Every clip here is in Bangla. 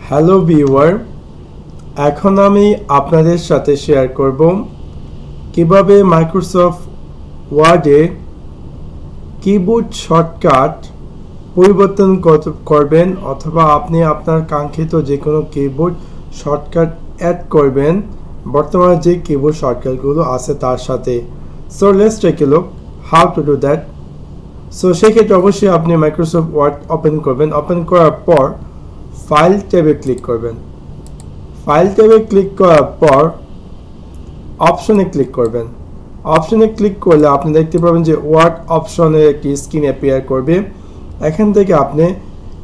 হ্যালো ভিউয়ার, এখন আমি আপনাদের সাথে শেয়ার করব কিভাবে মাইক্রোসফট ওয়ার্ডে কিবোর্ড শর্টকাট পরিবর্তন করবেন অথবা আপনি আপনার কাঙ্ক্ষিত যে কোনো কিবোর্ড শর্টকাট অ্যাড করবেন বর্তমানে যে কিবোর্ড শর্টকাটগুলো আছে তার সাথে। So let's take a look how to do that. So সেক্ষেত্রে অবশ্যই আপনি মাইক্রোসফট ওয়ার্ড ওপেন করবেন। ওপেন করার পর ফাইল ট্যাবে ক্লিক করবেন। ফাইল ট্যাবে ক্লিক করার পর অপশনে ক্লিক করবেন। অপশনে ক্লিক করলে আপনি দেখতে পাবেন যে ওয়ার্ড অপশনের একটি স্ক্রিন অ্যাপিয়ার করবে। এখান থেকে আপনি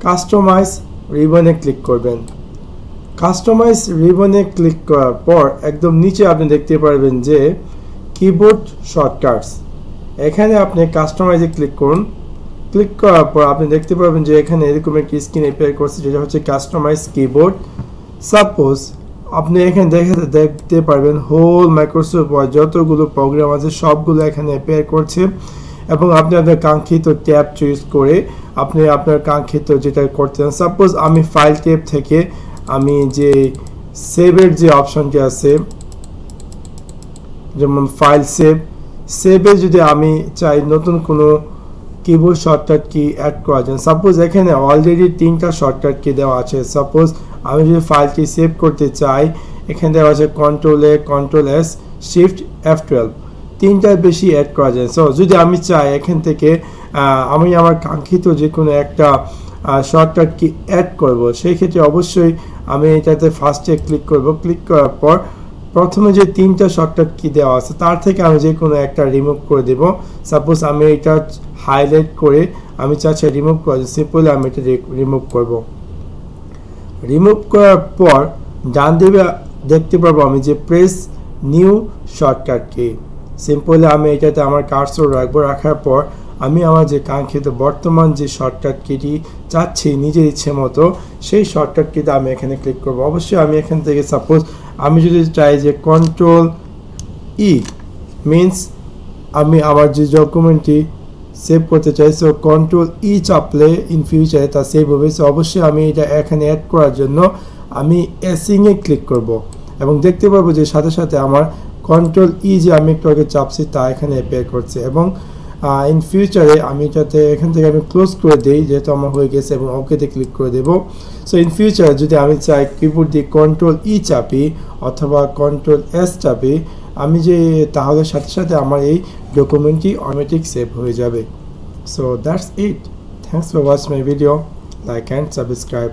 কাস্টমাইজ রিবনে ক্লিক করবেন। কাস্টমাইজ রিবনে ক্লিক করার পর একদম নিচে আপনি দেখতে পারবেন যে কিবোর্ড শর্টকাটস, এখানে আপনি কাস্টমাইজে ক্লিক করুন। ক্লিক করার পর আপনি দেখতে পাবেন যে এখানে এরকম একটি স্ক্রিন অ্যাপিয়ার করছে যেটা হচ্ছে কাস্টমাইজ কিবোর্ড। সাপোজ আপনি এখানে দেখতে পারবেন হোল মাইক্রোসফট ওয়ার্ড যতগুলো প্রোগ্রাম আছে সবগুলো এখানে অ্যাপিয়ার করছে এবং আপনি আপনার কাঙ্ক্ষিত ট্যাব চুজ করে আপনি আপনার কাঙ্ক্ষিত যেটা করতে চান। সাপোজ আমি ফাইল ট্যাব থেকে আমি যে সেভের যে অপশনটি আছে, যেমন ফাইল সেভে যদি আমি চাই নতুন কোনো কিবোর্ড শর্টকাট কি অ্যাড করা যায়। সাপোজ এখানে অলরেডি 3টা শর্টকাট কি দেওয়া আছে। সাপোজ আমি যদি ফাইলটি সেভ করতে চাই, এখানে দেওয়া আছে Ctrl+A, Ctrl+S, Shift F12, 3টার বেশি অ্যাড করা যায়। সো যদি আমি চাই এখান থেকে আমি আমার কাঙ্ক্ষিত যে কোনো একটা শর্টকাট কি অ্যাড করব, সেই ক্ষেত্রে অবশ্যই আমি এটাতে ফার্স্টে ক্লিক করব। ক্লিক করার পর প্রথমে যে 3টা শর্টকাট কি দেওয়া আছে তার থেকে আমি যে কোনো একটা রিমুভ করে দেব। সাপোজ আমি এটা হাইলাইট করে আমি চাচ্ছি রিমুভ করা, সিম্পলি আমি এটা রিমুভ করব। রিমুভ করার পর ডান দিকে দেখতে পারবো আমি যে press new shortcut key. Simply আমি এটাতে আমার কার্সর রাখবো। রাখার পর আমি আমার যে কাঙ্ক্ষিত বর্তমান যে শর্টকাট কিটি চাচ্ছি নিজের ইচ্ছে মতো সেই শর্টকাট কিতে আমি এখানে ক্লিক করব। অবশ্যই আমি এখান থেকে সাপোজ আমি যদি চাই যে Ctrl+E মিন্স আমি আমার যে ডকুমেন্টটি সেভ করতে চাই, সো Ctrl+E চাপলে ইন ফিউচারে তা সেভ হবে। সো অবশ্যই আমি এটা এখানে অ্যাড করার জন্য আমি এসিংয়ে ক্লিক করব এবং দেখতে পাবো যে সাথে সাথে আমার Ctrl+E যে আমি একটু আগে চাপছি তা এখানে অ্যাপিয়ার করছে এবং ইন ফিউচারে আমি এটাতে এখান থেকে আমি ক্লোজ করে দিই যেহেতু আমার হয়ে গেছে এবং ওকেতে ক্লিক করে দেব। সো ইন ফিউচার যদি আমি চাই কিবোর্ড দিয়ে Ctrl+E চাপি অথবা Ctrl+S চাপি আমি যে তাহলে সাথে সাথে আমার এই ডকুমেন্টটি অটোমেটিক সেভ হয়ে যাবে। So that's it. Thanks for watching my video. Like and subscribe.